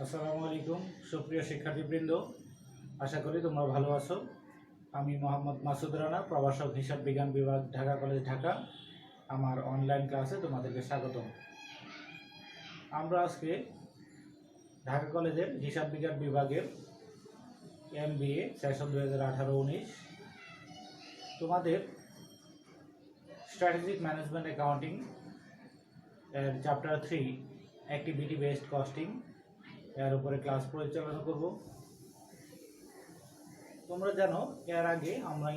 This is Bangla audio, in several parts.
আসসালামু আলাইকুম সুপ্রিয় শিক্ষার্থীবৃন্দ, আশা করি তোমরা ভালো আছো। আমি মোহাম্মদ মাসুদ রানা, প্রভাষক হিসাব বিজ্ঞান বিভাগ, ঢাকা কলেজ, ঢাকা। আমার অনলাইন ক্লাসে তোমাদেরকে স্বাগতম। আমরা আজকে ঢাকা কলেজের হিসাব বিজ্ঞান বিভাগের MBA সেশন 2018-19 তোমাদের স্ট্র্যাটেজিক ম্যানেজমেন্ট অ্যাকাউন্টিং এর চ্যাপ্টার 3 অ্যাক্টিভিটি বেসড কস্টিং এর উপরে ক্লাস পরিচালনা করব। তোমরা জানো এর আগে আমরা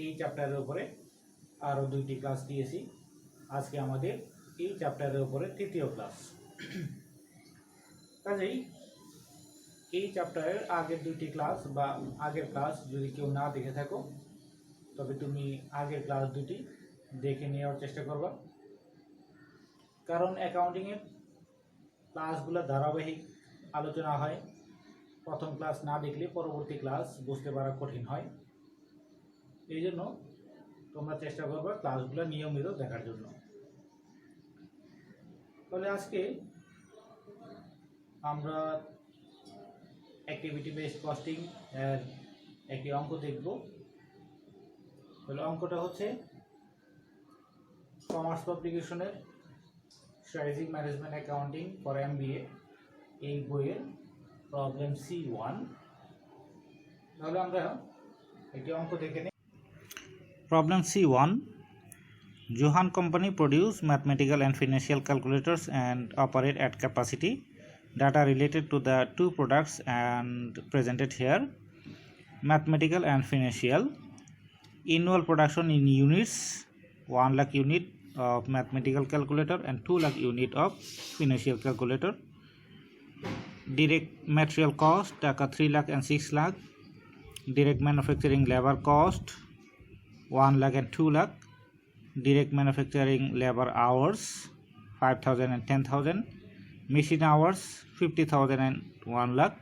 এই চ্যাপ্টারের উপরে আরও 2টি ক্লাস দিয়েছি। আজকে আমাদের এই চ্যাপ্টারের উপরে তৃতীয় ক্লাস। কাজেই এই চ্যাপ্টারের আগের 2টি ক্লাস বা আগের ক্লাস যদি কেউ না দেখে থাকো, তবে তুমি আগের ক্লাস 2টি দেখে নেওয়ার চেষ্টা করবা, কারণ অ্যাকাউন্টিংয়ের ক্লাসগুলো ধারাবাহিক আলোচনা হয়। প্রথম ক্লাস না দেখলে পরবর্তী ক্লাস বুঝতে পারা কঠিন হয়। এই জন্য তোমরা চেষ্টা করবে ক্লাসগুলো নিয়মিত দেখার জন্য। তাহলে আজকে আমরা অ্যাক্টিভিটি বেসড কস্টিং এর একটি অঙ্ক দেখব। তাহলে অঙ্কটা হচ্ছে কমার্স পাবলিকেশনের strategic management accounting for MBA এই বইয়ের প্রবলেম C1। তাহলে আমরা একটি অঙ্ক দেখে নিই। Problem C1. Johan Company produce mathematical and financial calculators and operate at capacity. Data related to the two products and presented here. Mathematical and financial. Annual production in units, 1 lakh unit of mathematical calculator and 2 lakh unit of financial calculator. Direct material cost taka 3 lakh and 6 lakh. Direct manufacturing labor cost 1 lakh and 2 lakh. Direct manufacturing labor hours 5,000 and 10,000. Machine hours 50,000 and 1 lakh.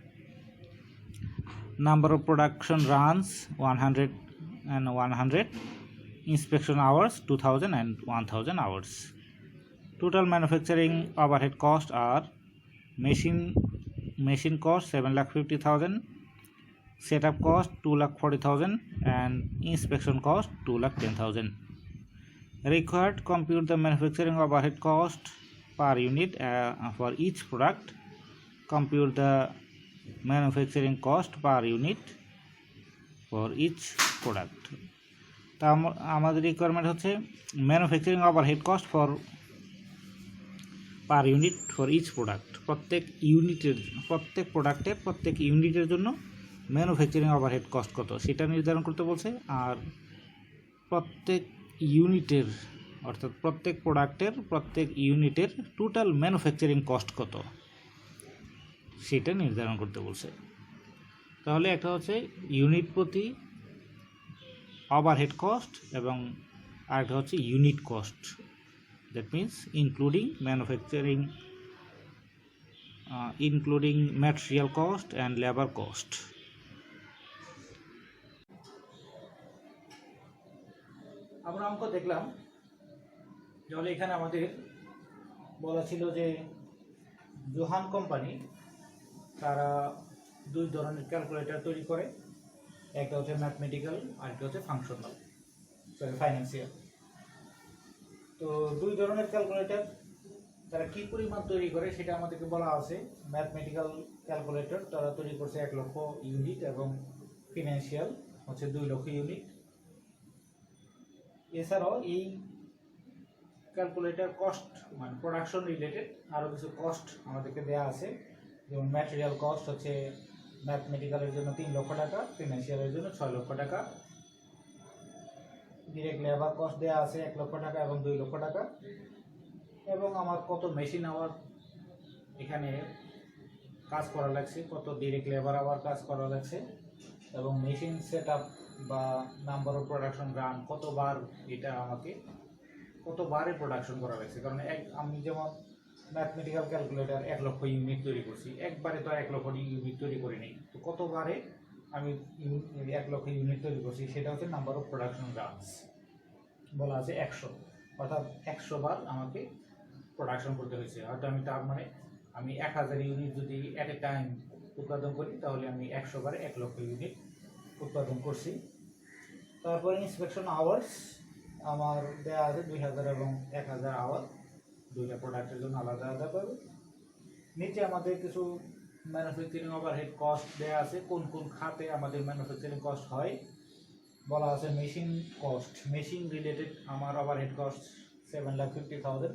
Number of production runs 100 and 100. Inspection hours 2,000 and 1,000 hours. Total manufacturing overhead costs are machine cost 7,50,000. Setup cost 2,40,000 and inspection cost 2,10,000. Required compute the manufacturing overhead cost per unit for each product. Compute the manufacturing cost per unit for each product. তা আমাদের রিকোয়ারমেন্ট হচ্ছে manufacturing overhead cost for per unit for each product. প্রত্যেক প্রোডাক্টের প্রত্যেক ইউনিটের জন্য ম্যানুফ্যাকচারিং ওভারহেড কস্ট কত সেটা নির্ধারণ করতে বলছে, আর প্রত্যেক ইউনিটের অর্থাৎ প্রত্যেক প্রোডাক্টের প্রত্যেক ইউনিটের টোটাল ম্যানুফ্যাকচারিং কস্ট কত সেটা নির্ধারণ করতে বলছে। তাহলে একটা হচ্ছে ইউনিট প্রতি ওভারহেড কস্ট এবং আরেকটা হচ্ছে unit cost, that means including material cost and labour cost. আমরা অঙ্ক দেখলাম, তাহলে এখানে আমাদের বলা ছিল যে জোহান কোম্পানি তারা 2 ধরনের ক্যালকুলেটর তৈরি করে, একটা হচ্ছে ম্যাথমেটিক্যাল আর একটা হচ্ছে ফাইন্যান্সিয়াল। তো 2 ধরনের ক্যালকুলেটর তারা কী পরিমাণ তৈরি করে সেটা আমাদেরকে বলা আছে। ম্যাথমেটিক্যাল ক্যালকুলেটর তারা তৈরি করছে 1 লক্ষ ইউনিট এবং ফিনান্সিয়াল হচ্ছে 2 লক্ষ ইউনিট। এছাড়াও এই ক্যালকুলেটর কস্ট মানে প্রোডাকশন রিলেটেড আরও কিছু কস্ট আমাদেরকে দেওয়া আছে, যেমন ম্যাটেরিয়াল কস্ট হচ্ছে ম্যাথমেটিক্যালের জন্য 3 লক্ষ টাকা, ফিনান্সিয়ালের জন্য 6 লক্ষ টাকা। ডিরেক্ট লেবার কস্ট দেওয়া আছে 1 লক্ষ টাকা এবং 2 লক্ষ টাকা। এবং আমার কত মেশিন আওয়ার এখানে কাজ করা লাগছে, কত ডিরেক্ট লেবার আওয়ার কাজ করা লাগছে, এবং মেশিন সেট আপ বা নাম্বার অফ প্রোডাকশন রান কতবার, এটা আমাকে কতবারে প্রোডাকশন করা লাগছে। কারণ আমি যেমন ম্যাথমেটিক্যাল ক্যালকুলেটর 1 লক্ষ ইউনিট তৈরি করছি, একবারে তো 1 লক্ষ ইউনিট তৈরি করিনি, তো কতবারে আমি 1 লক্ষ ইউনিট তৈরি করছি সেটা হচ্ছে নাম্বার অফ প্রোডাকশন রানস বলা আছে 100, অর্থাৎ 100 বার আমাকে প্রোডাকশন করতে হয়েছে। হয়তো আমি তার মানে আমি 1000 ইউনিট যদি এট এ টাইম উৎপাদন করি তাহলে আমি 100 বারে 1 লক্ষ ইউনিট উৎপাদন করছি। তারপরে ইন্সপেকশন আওয়ার্স আমার দেওয়া আছে 2000 এবং 1000 আওয়ার, দুইটা প্রোডাক্টের জন্য আলাদা আলাদা পাবে। নিচে আমাদের কিছু ম্যানুফ্যাকচারিং ওভারহেড কস্ট দেওয়া আছে, কোন কোন খাতে আমাদের ম্যানুফ্যাকচারিং কস্ট হয় বলা আছে। মেশিন কস্ট, মেশিন রিলেটেড আমার overhead cost 7,50,000।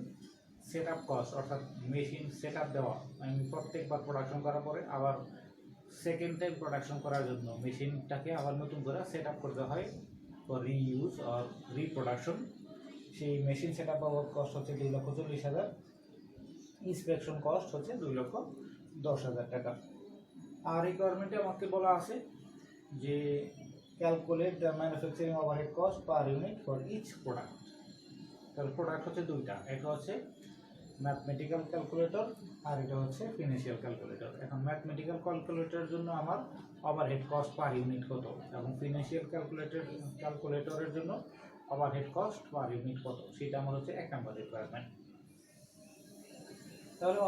Set up cost অর্থাৎ মেশিন সেট আপ দেওয়া, আমি প্রত্যেকবার প্রোডাকশন করার পরে আবার সেকেন্ড টাইম প্রোডাকশন করার জন্য মেশিনটাকে আবার নতুন করে সেট আপ করতে হয় ফর রিইউজ অর রিপ্রোডাকশন। সেই মেশিন সেট আপ বাবদ কস্ট হচ্ছে 2,40,000। ইন্সপেকশন কস্ট হচ্ছে 2,10,000 টাকা। আর রিকোয়ারমেন্টে আমাকে বলা আছে যে calculate the manufacturing overhead cost per unit for each product. তাহলে প্রোডাক্ট হচ্ছে দুইটা, একটা হচ্ছে ম্যাথমেটিক্যাল ক্যালকুলেটর আর এটা হচ্ছে ফিনান্সিয়াল ক্যালকুলেটর। এখন ম্যাথমেটিক্যাল ক্যালকুলেটরের জন্য আমার ওভারহেড কস্ট পার ইউনিট কত এবং ফিনান্সিয়াল ক্যালকুলেটরের জন্য ওভারহেড কস্ট পার ইউনিট কত, সেটা আমার হচ্ছে 1 নম্বর রিকোয়ারমেন্ট। তাহলে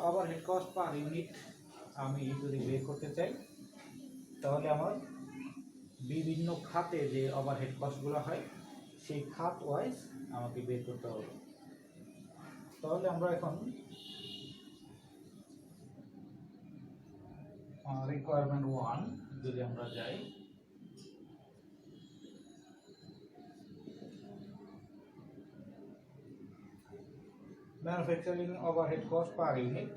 ওভারহেড কস্ট পার ইউনিট আমি যদি বের করতে চাই তাহলে আমার বিভিন্ন খাতে যে ওভারহেড কস্টগুলো হয় সেই খাত ওয়াইজ আমাকে বের করতে হবে। তাহলে আমরা এখন রিকোয়ারমেন্ট 1 যদি আমরা যাই, manufacturing overhead cost per unit.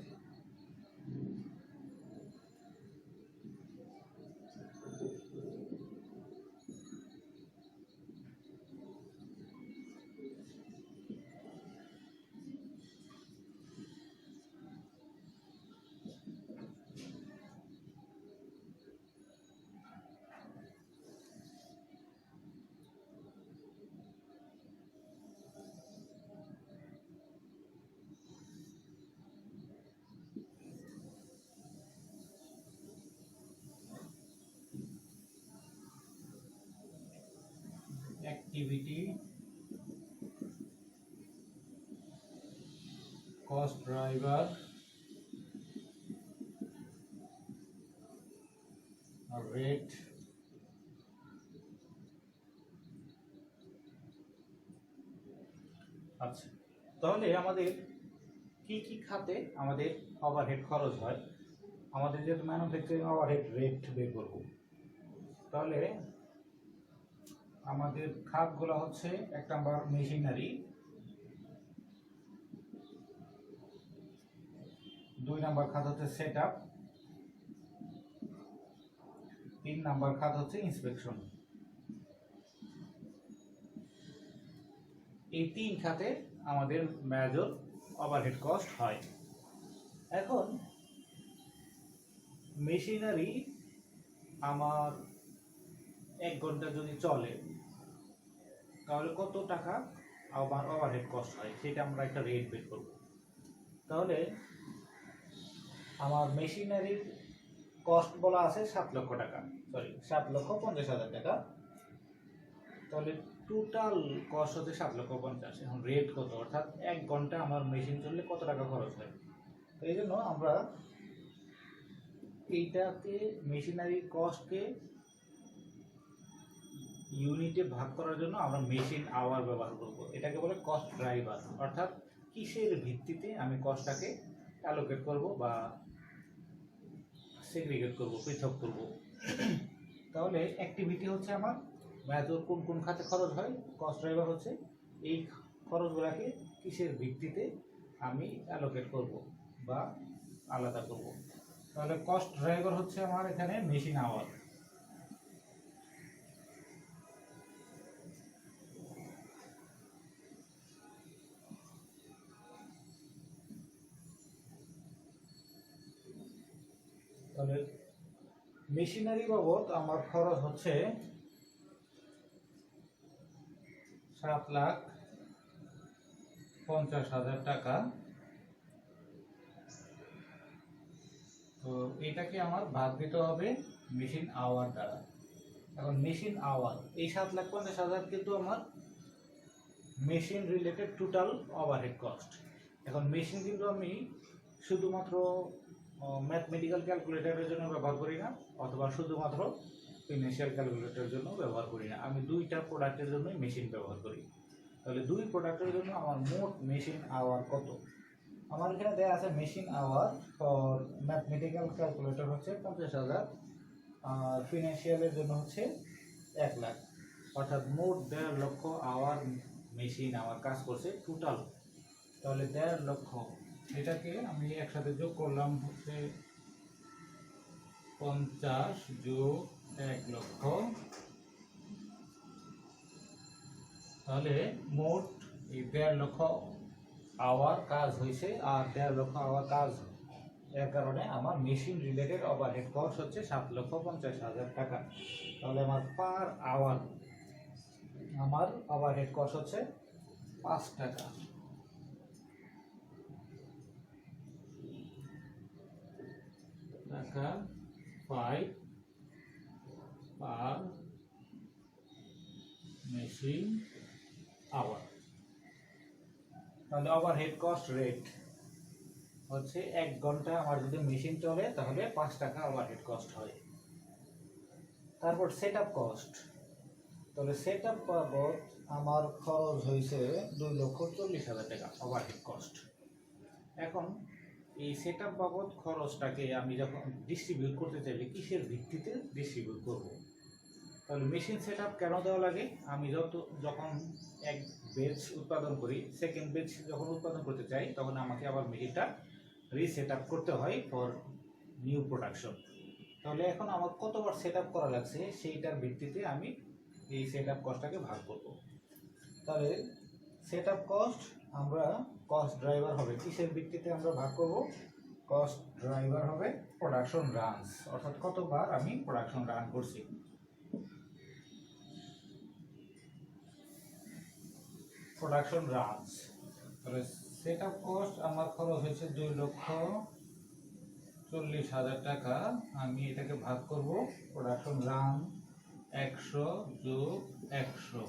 Activity, cost driver, rate, আচ্ছা তাহলে আমাদের কি কি খাতে আমাদের ওভারহেড খরচ হয়, আমাদের যে ম্যানুফ্যাকচারিং ওভারহেড রেট বের করব। তাহলে আমাদের খাতগুলো হচ্ছে 1 নম্বর মেশিনারি, 2 নম্বর খাত হচ্ছে সেট আপ, 3 নম্বর খাত হচ্ছে ইন্সপেকশন। এই 3 খাতে আমাদের মেজর ওভারহেড কস্ট হয়। এখন মেশিনারি আমার 1 ঘন্টা যদি চলে তাহলে কত টাকা আমার ওভারহেড কস্ট হয় সেটা আমরা একটা রেট বের করব। তাহলে আমার মেশিনারির কস্ট বলা আছে 7 লক্ষ টাকা, সরি 7,50,000 টাকা। তাহলে টোটাল কস্ট হচ্ছে 7,50,000। এখন রেট কত, অর্থাৎ 1 ঘন্টা আমার মেশিন চললে কত টাকা খরচ হয়। তো এই জন্য আমরা এইটাকে মেশিনারি কস্টকে ইউনিটে ভাগ করার জন্য আমরা মেশিন আওয়ার ব্যবহার করব। এটাকে বলে কস্ট ড্রাইভার, অর্থাৎ কিসের ভিত্তিতে আমি কস্টটাকে অ্যালোকেট করব বা সেগ্রিগেট করব, পৃথক করব। তাহলে অ্যাক্টিভিটি হচ্ছে আমার মেজর কোন কোন খাতে খরচ হয়, কস্ট ড্রাইভার হচ্ছে এই খরচগুলোকে কিসের ভিত্তিতে আমি অ্যালোকেট করব বা আলাদা করব। তাহলে কস্ট ড্রাইভার হচ্ছে আমার এখানে মেশিন আওয়ার। তাহলে মেশিনারি বাবদ আমার খরচ হচ্ছে 7,50,000 টাকা। তো এটাকে আমার ভাগ দিতে হবে মেশিন আওয়ার দ্বারা। এখন মেশিন আওয়ার এই 7,50,000 কিন্তু আমার machine related total overhead cost. এখন মেশিন কিন্তু আমি শুধুমাত্র ম্যাথমেটিক্যাল ক্যালকুলেটরের জন্য ব্যবহার করি না, অথবা শুধুমাত্র ফিনান্সিয়াল ক্যালকুলেটরের জন্য ব্যবহার করি না, আমি দুইটা প্রোডাক্টের জন্যই মেশিন ব্যবহার করি। তাহলে দুই প্রোডাক্টের জন্য আমার মোট মেশিন আওয়ার কত? আমার এখানে দেওয়া আছে machine hour for mathematical calculator হচ্ছে 50,000, আর ফিনান্সিয়ালের জন্য হচ্ছে 1 লাখ, অর্থাৎ মোট 1.5 লক্ষ আওয়ার মেশিন আমার কাজ করছে টোটাল। তাহলে 1.5 লক্ষ, এটাকে আমি একসাথে যোগ করলাম হচ্ছে 50 যোগ 1 লক্ষ, তাহলে মোট এই 1.5 লক্ষ আওয়ার কাজ হয়েছে। আর 1.5 লক্ষ আওয়ার কাজ এর কারণে আমার মেশিন রিলেটেড ওভারহেড কস্ট হচ্ছে 7,50,000 টাকা। তাহলে আমার পার আওয়ার আমার ওভারহেড কস্ট হচ্ছে 5 টাকা। টাকা 5 পার মেশিন আওয়ার। তাহলে ওভারহেড কস্ট রেট হচ্ছে 1 ঘন্টা আমার যদি মেশিন চলে তাহলে 5 টাকা ওভারহেড কস্ট হয়। তারপর সেটআপ কস্ট, তাহলে সেটআপ বাবদ আমার খরচ হয়েছে 2,40,000 টাকা ওভারহেড কস্ট। এখন এই সেটআপ বাবদ খরচটাকে আমি যখন ডিস্ট্রিবিউট করতে চাইলে কিসের ভিত্তিতে ডিস্ট্রিবিউট করব? তাহলে মেশিন সেটআপ কেন দেওয়া লাগে? আমি যখন এক বেচ উৎপাদন করি, সেকেন্ড বেচ যখন উৎপাদন করতে চাই তখন আমাকে আবার মেশিনটা রিসেট আপ করতে হয় ফর নিউ প্রোডাকশন। তাহলে এখন আমার কতবার সেট আপ করা লাগছে সেইটার ভিত্তিতে আমি এই সেট আপ কস্টটাকে ভাগ করব। তাহলে সেট আপ কস্ট আমরা কস্ট ড্রাইভার হবে কিসের ভিত্তিতে আমরা ভাগ করব? কস্ট ড্রাইভার হবে প্রোডাকশন রানস, অর্থাৎ কতবার আমি প্রোডাকশন রান করছি। প্রোডাকশন রানস, তাহলে সেট আপ কস্ট আমার খরচ হয়েছে 2,40,000 টাকা। আমি এটাকে ভাগ করব প্রোডাকশন রান 100 যোগ 100,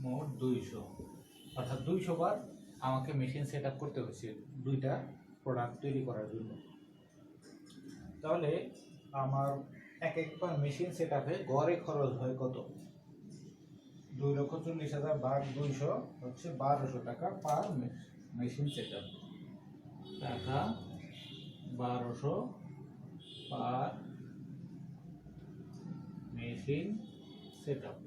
মোট 200, অর্থাৎ 200 বার আমাকে মেশিন সেট আপ করতে হয়েছে দুইটা প্রোডাক্ট তৈরি করার জন্য। তাহলে আমার একবার মেশিন সেট আপে গড়ে খরচ হয় কত? 2,40,000 ভাগ 200 হচ্ছে 1,200 টাকা পার মেশিন সেট আপ। টাকা 1,200 পার মেশিন সেট আপ।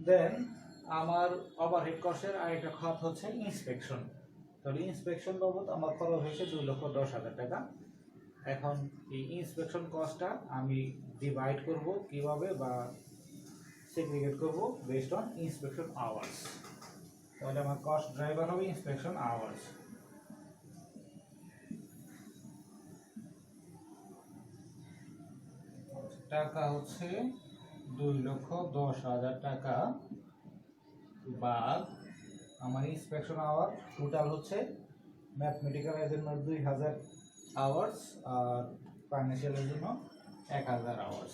দেন আমার ওভারহেড কস্টের আরেকটা খাত হচ্ছে ইন্সপেকশন। তাহলে ইন্সপেকশন বাবদ আমার খরচ হয়েছে 2,10,000 টাকা। এখন এই ইন্সপেকশন কস্টটা আমি ডিভাইড করব কিভাবে বা সেগ্রিগেট করব বেসড অন ইন্সপেকশন আওয়ার্স। তাহলে আমার কস্ট ড্রাইভার হবে ইন্সপেকশন আওয়ার্স। টাকা হচ্ছে 2,10,000 টাকা বাদ আমার ইন্সপেকশন আওয়ার টোটাল হচ্ছে ম্যাথমেটিক্যালের জন্য 2,000 আওয়ার্স আর ফাইন্যান্সিয়ালের জন্য 1,000 আওয়ার্স,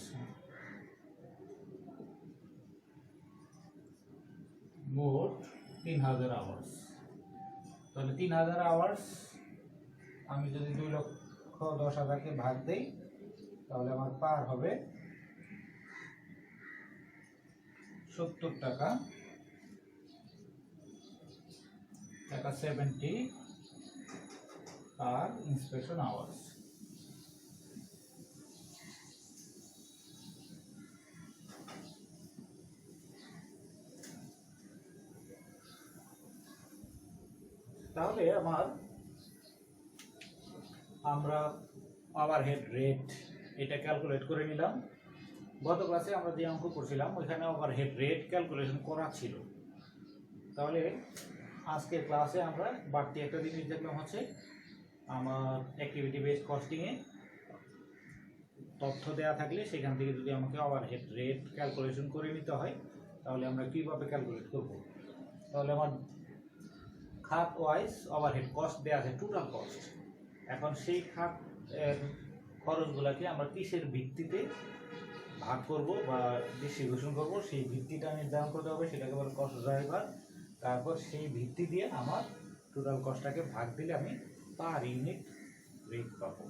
মোট 3,000 আওয়ার্স। তাহলে 3,000 আওয়ার্স আমি যদি 2,10,000কে ভাগ দেই তাহলে আমার পার হবে 70 টাকা, টাকা 70 পার ইন্সপেকশন আওয়ার্স। তাহলে আমরা ওভারহেড রেট এটা ক্যালকুলেট করে নিলাম। গত ক্লাসে আমরা যে অঙ্ক করছিলাম ওইখানে ওভারহেড রেট ক্যালকুলেশন করা ছিল। তাহলে আজকের ক্লাসে আমরা বাড়তি একটা জিনিস দেখলাম হচ্ছে আমার অ্যাক্টিভিটি বেসড কস্টিংয়ে তথ্য দেওয়া থাকলে সেখান থেকে যদি আমাকে ওভারহেড রেট ক্যালকুলেশন করে নিতে হয় তাহলে আমরা কীভাবে ক্যালকুলেট করব। তাহলে আমার খাত ওয়াইজ ওভারহেড কস্ট দেওয়া আছে টোটাল কস্ট। এখন সেই খাত খরচগুলোকে আমরা কিসের ভিত্তিতে ভাগ করব বা ডিস্ট্রিবিউশন করব সেই ভিত্তিটা নির্ধারণ করতে হবে, সেটাকে বলে কস্ট ড্রাইভার। তারপর সেই ভিত্তি দিয়ে আমার টোটাল কস্টটাকে ভাগ দিলে আমি পার ইউনিট রেট পাবো।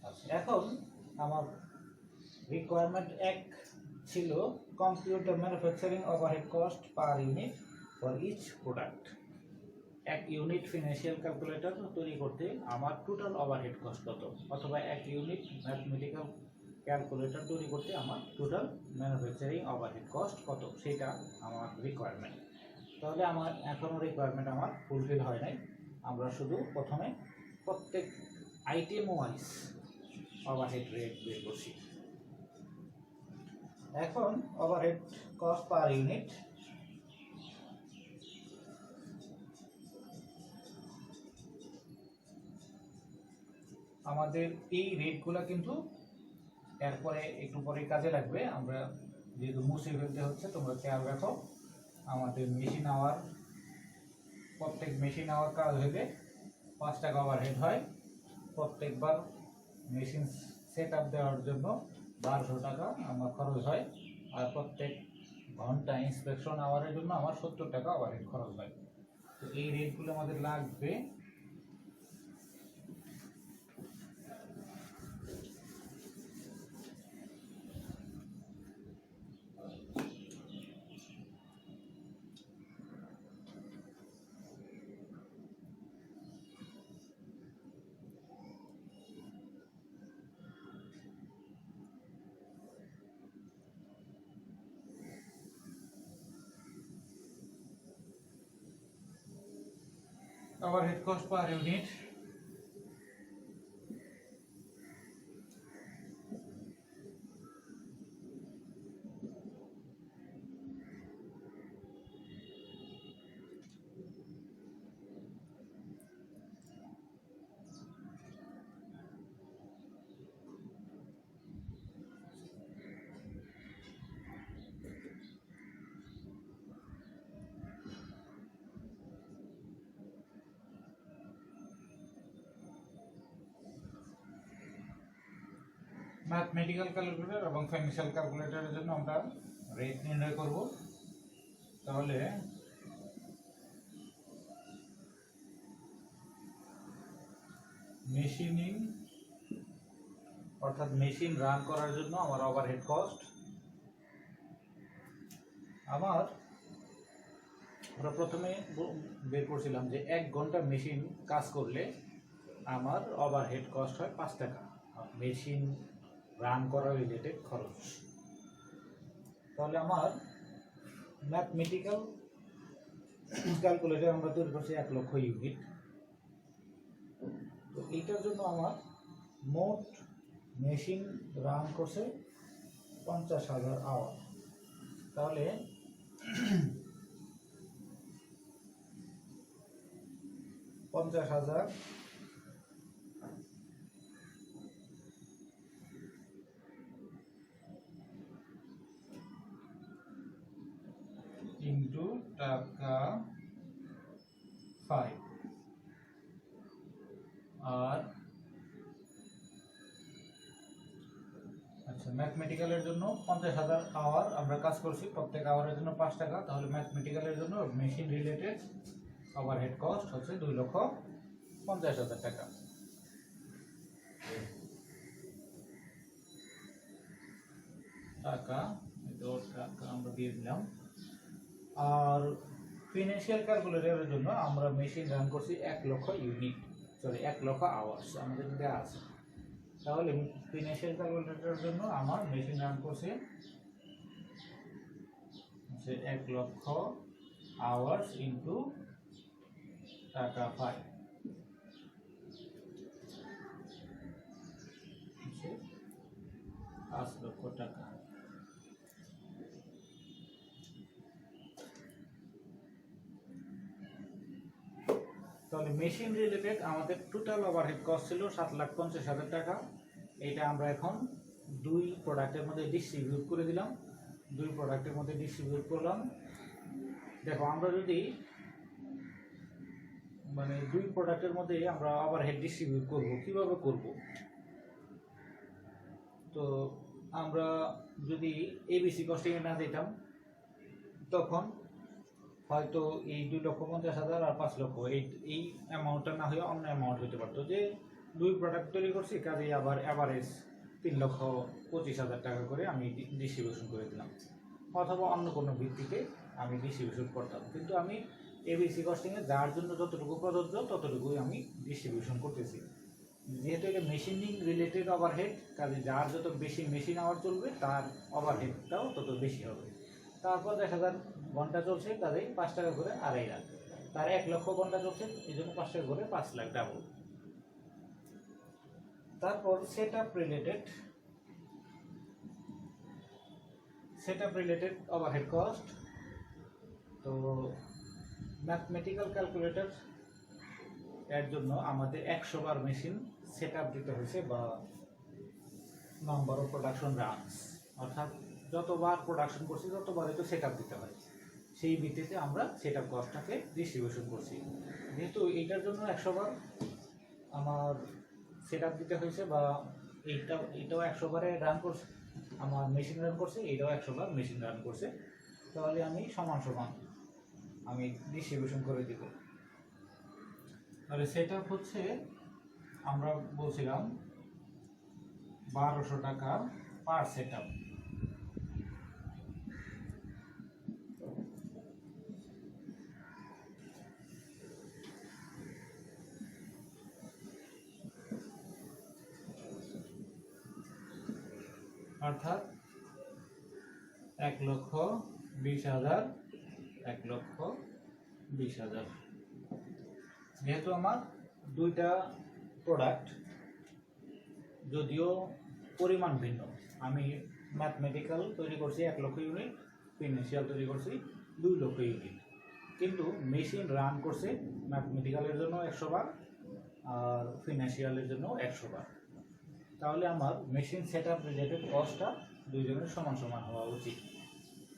আচ্ছা, এখন আমার রিকোয়ারমেন্ট 1 ছিল computer manufacturing overhead cost per unit for each product. 1 unit financial calculator তৈরি করতে আমার টোটাল ওভারহেড কস্ট কত, অথবা 1 ইউনিট ম্যাথমেটিক্যাল ক্যালকুলেটর তৈরি করতে আমার টোটাল ম্যানুফ্যাকচারিং ওভারহেড কস্ট কত, সেটা আমার রিকোয়ারমেন্ট। তাহলে আমার এখনও রিকোয়ারমেন্ট আমার ফুলফিল হয় নাই। আমরা শুধু প্রথমে প্রত্যেক আইটেম ওয়াইজ ওভারহেড রেট বের করছি। এখন ওভারহেড কস্ট পার ইউনিট, আমাদের এই রেটগুলো কিন্তু এরপরে একটু পরে কাজে লাগবে। আমরা যেহেতু মুছে ফেলতে হচ্ছে, তোমরা খেয়াল রাখো, আমাদের মেশিন আওয়ার, প্রত্যেক মেশিন আওয়ার কাজ হলে 5 টাকা ওভারহেড হয়। প্রত্যেকবার মেশিন সেট আপ দেওয়ার জন্য 1200 টাকা আমার খরচ হয়। আর প্রত্যেক ঘন্টা ইন্সপেকশন আওয়ারের জন্য আমার 70 টাকা ওভারহেড খরচ হয়। তো এই রেটগুলো আমাদের লাগবে। Overhead cost per unit, mathematical calculator এবং ফাইন্যান্সিয়াল ক্যালকুলেটরের জন্য আমরা রেট নির্ণয় করব। তাহলে মেশিনিং অর্থাৎ মেশিন রান করার জন্য আমার ওভারহেড কস্ট, আমরা প্রথমে বের করছিলাম যে 1 ঘন্টা মেশিন কাজ করলে আমার ওভারহেড কস্ট হয় 5 টাকা, মেশিন রান করার রিলেটেড খরচ। তাহলে আমার ম্যাথমেটিক্যাল ক্যালকুলেটর আমরা তৈরি করছি 1 লক্ষ ইউনিট। তো এইটার জন্য আমার মোট মেশিন রান করছে 50,000 আওয়ার। তাহলে 50,000 ইন্টু টাকা 5, আর আচ্ছা, ম্যাথমেটিক্যালের জন্য 50,000 আওয়ার আমরা কাজ করছি, প্রত্যেক আওয়ারের জন্য 5 টাকা। তাহলে ম্যাথমেটিক্যালের জন্য মেশিন রিলেটেড ওভারহেড কস্ট হচ্ছে 2,50,000 টাকা। টাকা আমরা দিয়ে দিলাম। আর ফিনান্সিয়াল ক্যালকুলেটরের জন্য আমরা মেশিন রান করছি 1 লক্ষ ইউনিট, 1 লক্ষ আওয়ার্স আমাদের দেওয়া আছে। তাহলে ফিনান্সিয়াল ক্যালকুলেটরের জন্য আমার মেশিন রান করছে 1 লক্ষ আওয়ার্স ইন্টু টাকা 5, 5 লক্ষ টাকা। তাহলে মেশিন রিলেটেড আমাদের টোটাল ওভারহেড কস্ট ছিল 7,50,000 টাকা। এটা আমরা এখন 2 প্রোডাক্টের মধ্যে ডিস্ট্রিবিউট করে দিলাম। 2 প্রোডাক্টের মধ্যে ডিস্ট্রিবিউট করলাম। দেখো, আমরা যদি 2 প্রোডাক্টের মধ্যে আমরা ওভারহেড ডিস্ট্রিবিউট করব, কিভাবে করব? তো আমরা যদি এবিসি কস্টিংয়ে না যেতাম, তখন হয়তো এই 2,50,000 আর 5 লক্ষ এই অ্যামাউন্টটা না হয়ে অন্য অ্যামাউন্ট হতে পারতো, যে 2 প্রোডাক্ট তৈরি করছি, কাজেই আবার অ্যাভারেজ 3,25,000 টাকা করে আমি ডিস্ট্রিবিউশন করে দিলাম, অথবা অন্য কোনো ভিত্তিতে আমি ডিস্ট্রিবিউশন করতাম। কিন্তু আমি এবিসি কস্টিংয়ে যার জন্য যতটুকু প্রযোজ্য ততটুকুই আমি ডিস্ট্রিবিউশন করতেছি। যেহেতু এটা মেশিনিং রিলেটেড ওভারহেড, কাজে যার যত বেশি মেশিন আওয়ার চলবে তার ওভারহেডটাও তত বেশি হবে। তারপর 10,000 ঘন্টা চলছে, কাজেই 5 টাকা করে 2.5 লাখ। তার 1 লক্ষ ঘন্টা চলছে, এই জন্য 5 টাকা করে 5 লাখ ডাবল। তারপর set up related overhead cost. তো ম্যাথমেটিক্যাল ক্যালকুলেটর এর জন্য আমাদের 100 বার মেশিন সেট আপ দিতে হয়েছে, বা নাম্বার অফ প্রোডাকশন রানস, অর্থাৎ যতবার প্রোডাকশন করছি ততবারই তো সেট আপ দিতে হয়। সেই ভিত্তিতে আমরা সেট আপ কস্টটাকে ডিস্ট্রিবিউশন করছি। যেহেতু এইটার জন্য 100 বার আমার সেট আপ দিতে হয়েছে, বা এইটাও 100 বারে রান করছে, আমার মেশিন রান করছে, এইটাও 100 বার মেশিন রান করছে, তাহলে আমি সমান সমান আমি ডিস্ট্রিবিউশন করে দিব। তাহলে সেট আপ হচ্ছে, আমরা বলছিলাম 1200 টাকা পার সেট আপ। অর্থাৎ 1,20,000, 1,20,000। যেহেতু আমার দুইটা প্রোডাক্ট, যদিও পরিমাণ ভিন্ন, আমি ম্যাথমেটিক্যাল তৈরি করছি 1 লক্ষ ইউনিট, ফিনান্সিয়াল তৈরি করছি 2 লক্ষ ইউনিট, কিন্তু মেশিন রান করছে ম্যাথমেটিক্যালের জন্য 100 বার আর ফিনান্সিয়ালের জন্য 100 বার। তাহলে আমার মেশিন সেট আপ রিলেটেড কস্টটা দুইজনের সমান সমান হওয়া উচিত,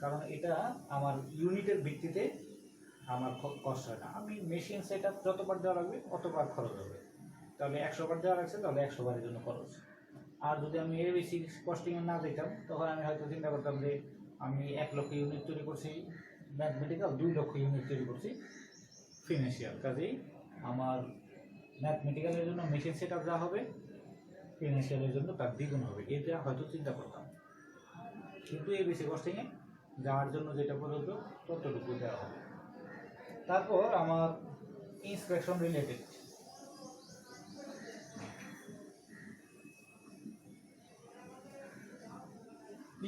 কারণ এটা আমার ইউনিটের ভিত্তিতে আমার কষ্ট হয় না। আমি মেশিন সেট আপ যতবার দেওয়া লাগবে অতবার খরচ হবে, তাহলে 100 বার দেওয়া লাগছে, তাহলে 100 বারের জন্য খরচ। আর যদি আমি এবিসি কস্টিংয়ে না দিতাম, তখন আমি হয়তো চিন্তা করতাম যে আমি 1 লক্ষ ইউনিট তৈরি করছি ম্যাথমেটিক্যাল, 2 লক্ষ ইউনিট তৈরি করছি ফিনান্সিয়াল, কাজেই আমার ম্যাথমেটিক্যালের জন্য মেশিন সেট আপ যা হবে ফিনান্সিয়ালের জন্য তার দ্বিগুণ হবে, এটা হয়তো চিন্তা করতাম। কিন্তু এবিসি কস্টিংয়ে যার জন্য যেটা প্রযোজ্য ততটুকু দেওয়া হবে। তারপর আমার ইন্সপেকশন রিলেটেড।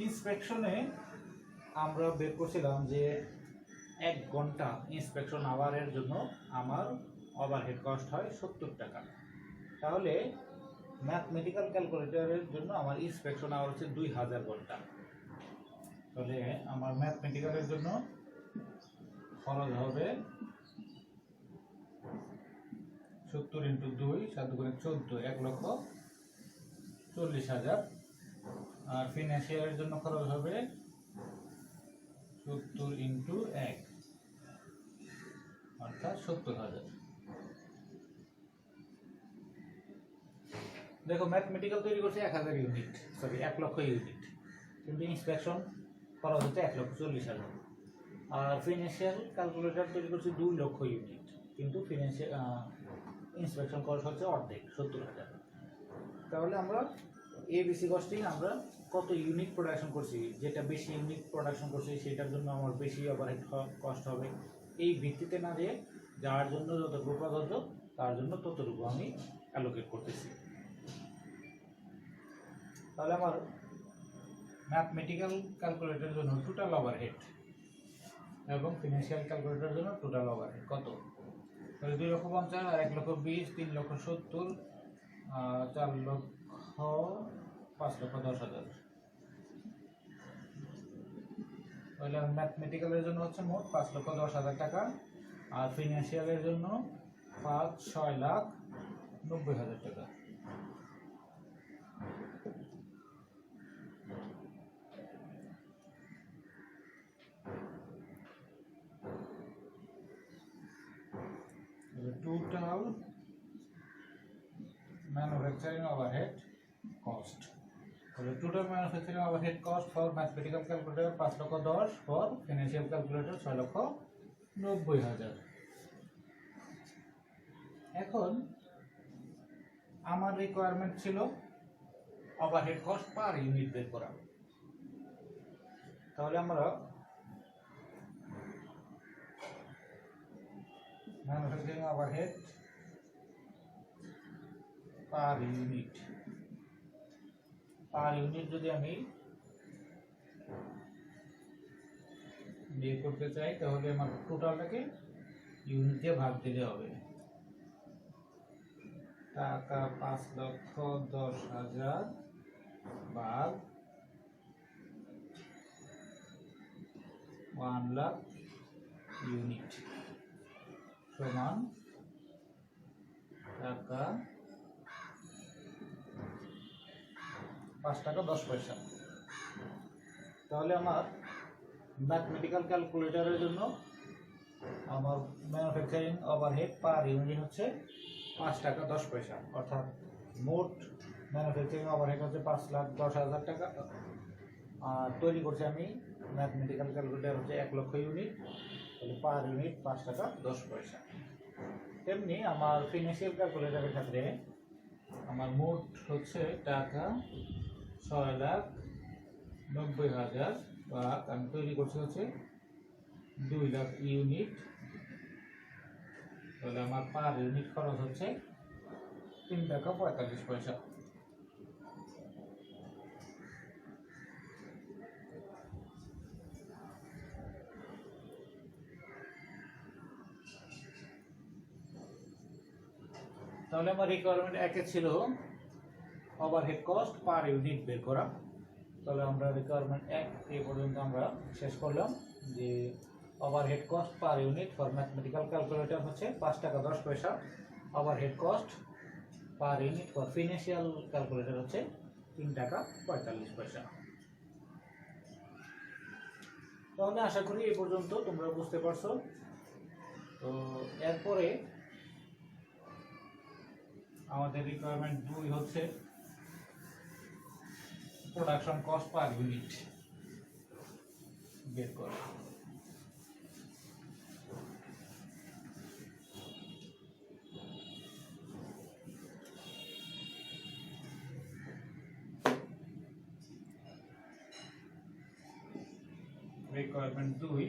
ইন্সপেকশনে আমরা বের করছিলাম যে 1 ঘন্টা ইন্সপেকশন আওয়ারের জন্য আমার ওভারহেড কস্ট হয় 70 টাকা। তাহলে ম্যাথমেটিক্যাল ক্যালকুলেটরের জন্য আমার ইন্সপেকশন আওয়ার হচ্ছে 2000 ঘন্টা। তাহলে আমার ম্যাথমেটিক্যালের জন্য খরচ হবে 70 × 2 7 × 14, 1,40,000। আর ফিনান্সিয়ালের জন্য খরচ হবে 70 × 1, অর্থাৎ 70,000। দেখো, ম্যাথমেটিক্যাল তৈরি করছে 1,000 ইউনিট, সরি 1 লক্ষ ইউনিট, কিন্তু ইন্সপেকশন খরচ হচ্ছে 1,40,000। আর ফিনান্সিয়াল ক্যালকুলেটর তৈরি করছে 2 লক্ষ ইউনিট, কিন্তু ফিনান্সিয়াল ইন্সপেকশন খরচ হচ্ছে অর্ধেক, 70,000। তাহলে আমরা এবিসি কস্টিং আমরা কত ইউনিট প্রোডাকশন করছি, যেটা বেশি ইউনিট প্রোডাকশন করছি সেটার জন্য আমার বেশি ওভারহেড কস্ট হবে, এই ভিত্তিতে না দিয়ে যার জন্য যতটুকু প্রযোজ্য তার জন্য ততটুকু আমি অ্যালোকেট করতেছি। তাহলে আমার ম্যাথমেটিক্যাল ক্যালকুলেটরের জন্য টোটাল ওভারহেড এবং ফিনান্সিয়াল ক্যালকুলেটরের জন্য টোটাল ওভারহেড কত? তাহলে 2,50,000 আর 1,20,000, 3,70,000, 4 লক্ষ, 5,10,000। তাহলে ম্যাথমেটিক্যালের জন্য হচ্ছে মোট 5,10,000 টাকা, আর ফিনান্সিয়ালের জন্য 6,90,000 টাকা। টোটাল ম্যানুফ্যাকচারিং ওভারহেড কস্ট, তাহলে total manufacturing overhead cost for mathematical calculator 5,10,000, for financial calculator 6,90,000। 90,000। এখন আমার রিকোয়ারমেন্ট ছিল ওভারহেড কস্ট পার ইউনিট বের করা। তাহলে আমরা ম্যানুফ্যাকচারিং ওভারহেড পার ইউনিট যদি আমি বের করতে চাই তাহলে আমার টোটালটাকে ইউনিট দিয়ে ভাগ দিতে হবে। টাকা 5,10,000 ভাগ 1,00,000 ইউনিট সমান টাকা 5 টাকা 10 পয়সা। তাহলে আমার ম্যাথমেটিক্যাল ক্যালকুলেটরের জন্য আমার ম্যানুফ্যাকচারিং ওভারহেড পার ইউনিট হচ্ছে 5 টাকা 10 পয়সা, অর্থাৎ মোট ম্যানুফ্যাকচারিং ওভারহেড হচ্ছে 5,10,000 টাকা। আর তৈরি করছি আমি ম্যাথমেটিক্যাল ক্যালকুলেটর হচ্ছে 1 লক্ষ ইউনিট, তাহলে পার ইউনিট 5 টাকা 10 পয়সা। তেমনি আমার ফিনান্সিয়াল ক্যালকুলেটরের ক্ষেত্রে আমার মোট হচ্ছে টাকা 6,90,000 বা আমি তৈরি করছি হচ্ছে 2 লাখ ইউনিট, তাহলে আমার পার ইউনিট খরচ হচ্ছে 3 টাকা 45 পয়সা। তাহলে আমার রিকোয়ারমেন্ট একে ছিল ওভারহেড কস্ট পার ইউনিট বের করা। তাহলে আমরা রিকোয়ারমেন্ট 1 এই পর্যন্ত আমরা শেষ করলাম যে overhead cost per unit for mathematical calculator হচ্ছে 5 টাকা 10 পয়সা, overhead cost per unit for financial calculator হচ্ছে 3 টাকা 45 পয়সা। তাহলে আশা করি এই পর্যন্ত তোমরা বুঝতে পারছো। তো এরপরে আমাদের রিকোয়ারমেন্ট 2 হচ্ছে প্রোডাকশন কস্ট পার ইউনিট বের করা। Requirement 2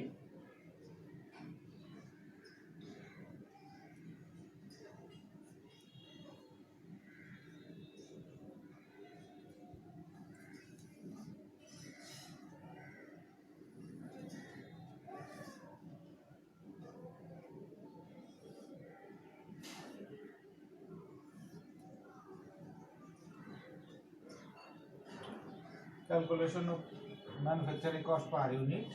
calculation of manufacturing cost per unit.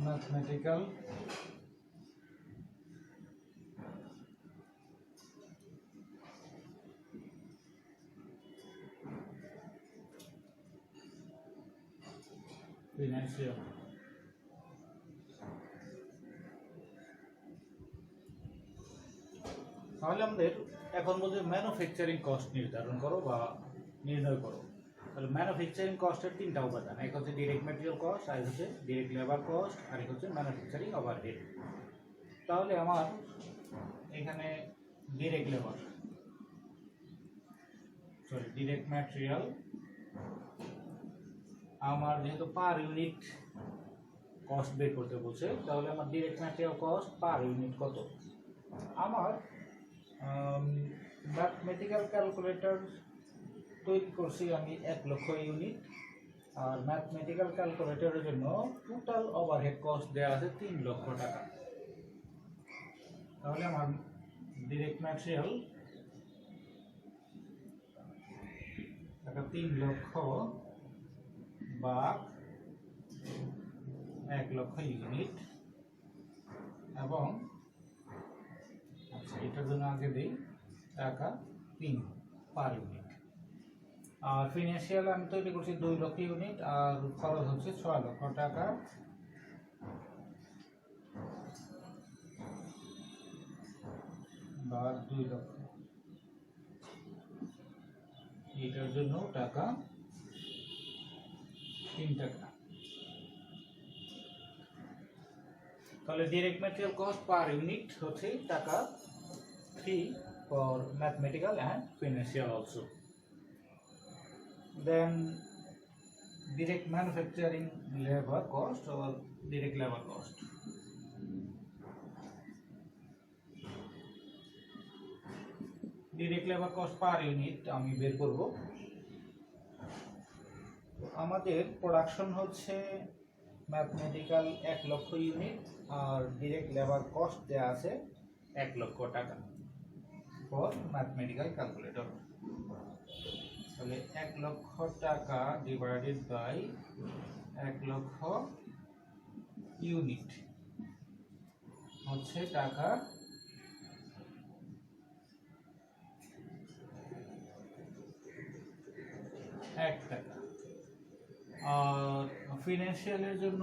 Mathematical financial তাহলে আমাদের এখন বলতে ম্যানুফ্যাকচারিং কস্ট নির্ধারণ করো বা নির্ণয় করো। তাহলে ম্যানুফ্যাকচারিং কস্টের 3টা উপাদান, এক হচ্ছে ডিরেক্ট ম্যাটেরিয়াল কস্ট, আর হচ্ছে ডিরেক্ট লেবার কস্ট, আর এক হচ্ছে ম্যানুফ্যাকচারিং ওভারহেড। তাহলে আমার এখানে ডিরেক্ট ম্যাটেরিয়াল আমার যেহেতু পার ইউনিট কস্ট বের করতে বলছে, তাহলে আমার direct material cost per unit কত। আমার ম্যাথমেটিক্যাল ক্যালকুলেটর তৈরি করছি আমি 1 লক্ষ ইউনিট, আর ম্যাথমেটিক্যাল ক্যালকুলেটরের জন্য টোটাল ওভারহেড কস্ট দেওয়া আছে 3 লক্ষ টাকা। তাহলে আমার ডিরেক্ট ম্যাটেরিয়াল টাকা 3 লক্ষ বা 1 লক্ষ ইউনিট, এবং আচ্ছা এটার জন্য আগে দিই টাকা 3 পার ইউনিট। আর ফিনান্সিয়াল আমি তৈরি করছি 2 লক্ষ ইউনিট, আর খরচ হচ্ছে 6 লক্ষ টাকা বা 2 লক্ষ, এটার জন্য টাকা 3 টাকা। তাহলে direct material cost per unit হচ্ছে টাকা 3 for mathematical and financial also. Then direct manufacturing labor cost or direct labor cost. Direct labor cost per unit আমি বের করব। আমাদের প্রোডাকশন হচ্ছে ম্যাথমেটিক্যাল 1 লক্ষ ইউনিট আর ডিরেক্ট লেবার কস্ট দেয়া আছে 1 লক্ষ টাকা ফর ম্যাথমেটিক্যাল ক্যালকুলেটর। তাহলে 1 লক্ষ টাকা ডিভাইডেড বাই 1 লক্ষ ইউনিট হচ্ছে টাকা 1 টাকা। আর ফিনান্সিয়ালের জন্য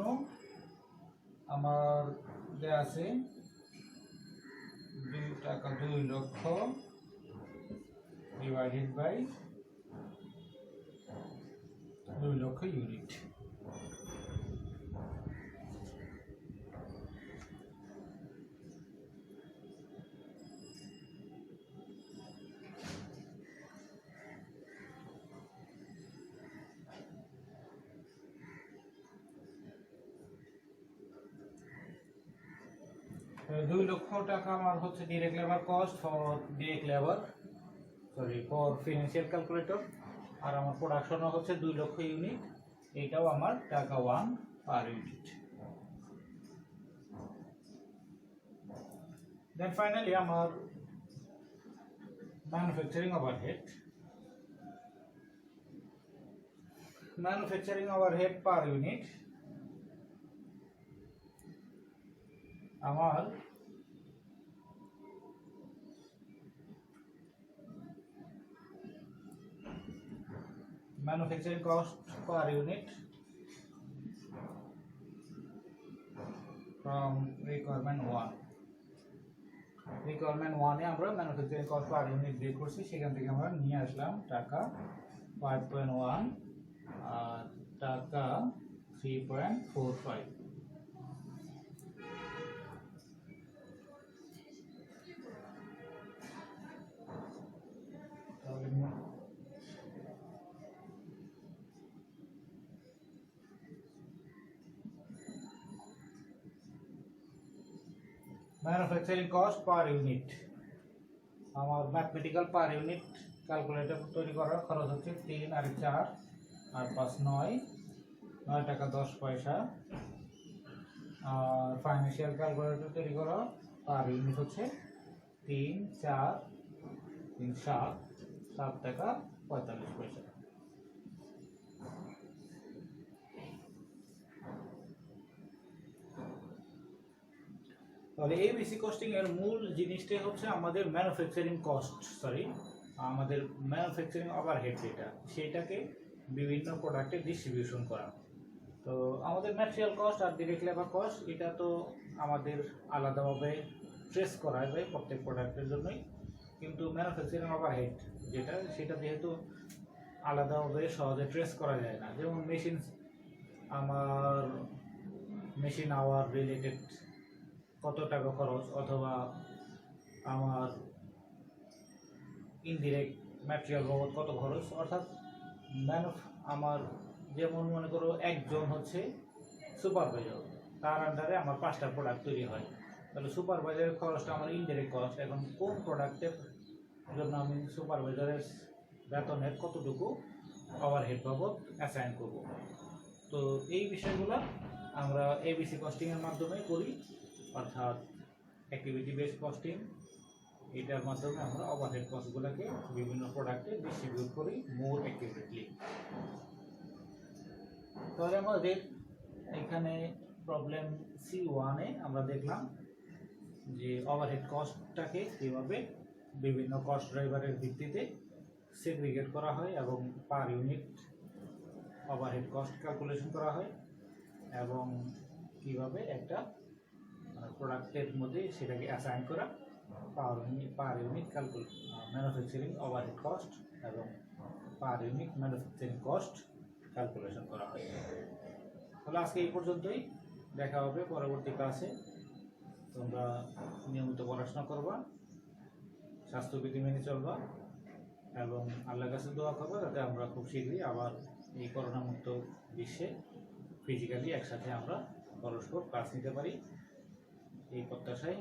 আমার দেয়া আছে 2 টাকা 2 লক্ষ ডিভাইডেড বাই 2 লক্ষ ইউনিট। দুই লক্ষ টাকা আমার হচ্ছে direct labour cost for direct labour for financial calculator. আর আমার প্রোডাকশনও হচ্ছে 2 লক্ষ ইউনিট, এটাও আমার টাকা 1 পার ইউনিট। দেন ফাইনালি আমার ম্যানুফ্যাকচারিং ওভারহেড পার ইউনিট আমার manufacturing cost per unit from requirement 1 এ আমরা ম্যানুফ্যাকচারিং কস্ট পার ইউনিট বের করছি, সেখান থেকে আমরা নিয়ে আসলাম টাকা 5.1 আর টাকা 3.45। ম্যানুফ্যাকচারিং কস্ট পার ইউনিট আমার ম্যাথমেটিক্যাল পার ইউনিট ক্যালকুলেটর তৈরি করার খরচ হচ্ছে 3 আর 4 আর 5 9 টাকা 10 পয়সা। আর ফাইন্যান্সিয়াল ক্যালকুলেটর তৈরি করা পার ইউনিট হচ্ছে 3 4 3 7 টাকা 45 পয়সা। তাহলে এবিসি কস্টিং এর মূল জিনিসটাই হচ্ছে আমাদের আমাদের ম্যানুফ্যাকচারিং ওভারহেড সেটাকে বিভিন্ন প্রোডাক্টে ডিস্ট্রিবিউশন করা। তো আমাদের ম্যাটেরিয়াল কস্ট আর ডিরেক্ট লেবার কস্ট এটা তো আমাদের আলাদাভাবে ট্রেস করা যায় প্রত্যেক প্রোডাক্টের জন্যই, কিন্তু ম্যানুফ্যাকচারিং ওভারহেড সেটা যেহেতু আলাদাভাবে সহজে ট্রেস করা যায় না। যেমন মেশিন আওয়ার রিলেটেড কত টাকা খরচ, অথবা আমার ইনডিরেক্ট ম্যাটেরিয়াল বাবদ কত খরচ, অর্থাৎ আমার যেমন মনে করো একজন হচ্ছে সুপারভাইজার, তার আন্ডারে আমার 5টা প্রোডাক্ট তৈরি হয়, তাহলে সুপারভাইজারের খরচটা আমার ইনডিরেক্ট কস্ট। এখন কোন প্রোডাক্টের জন্য আমি সুপারভাইজারের বেতনের কতটুকু ওভারহেড বাবদ অ্যাসাইন করব, তো এই বিষয়গুলো আমরা এবিসি কস্টিংয়ের মাধ্যমে করি, অর্থাৎ অ্যাক্টিভিটি বেস কস্টিং। এটার মাধ্যমে আমরা ওভারহেড কস্টগুলোকে বিভিন্ন প্রোডাক্টে ডিস্ট্রিবিউট করি মোর অ্যাকিউরেটলি। তাহলে আমাদের এখানে প্রবলেম C1 এ আমরা দেখলাম যে ওভারহেড কস্টটাকে কীভাবে বিভিন্ন কস্ট ড্রাইভারের ভিত্তিতে সেগ্রিগেট করা হয় এবং per unit overhead cost calculation করা হয়, এবং কিভাবে একটা প্রোডাক্টের মধ্যে সেটাকে অ্যাসাইন করা per unit manufacturing overhead cost এবং per unit manufacturing cost calculation করা হয়। তাহলে আজকে এই পর্যন্তই, দেখা হবে পরবর্তী ক্লাসে। তোমরা নিয়মিত পড়াশোনা করবা, স্বাস্থ্যবিধি মেনে চলবা এবং আল্লাহর কাছে দোয়া করবা যাতে আমরা খুব শীঘ্রই আবার এই করোনামুক্ত বিশ্বে ফিজিক্যালি একসাথে আমরা পরস্পর ক্লাস নিতে পারি, এই প্রত্যাশায়।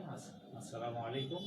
আসসালামু আলাইকুম।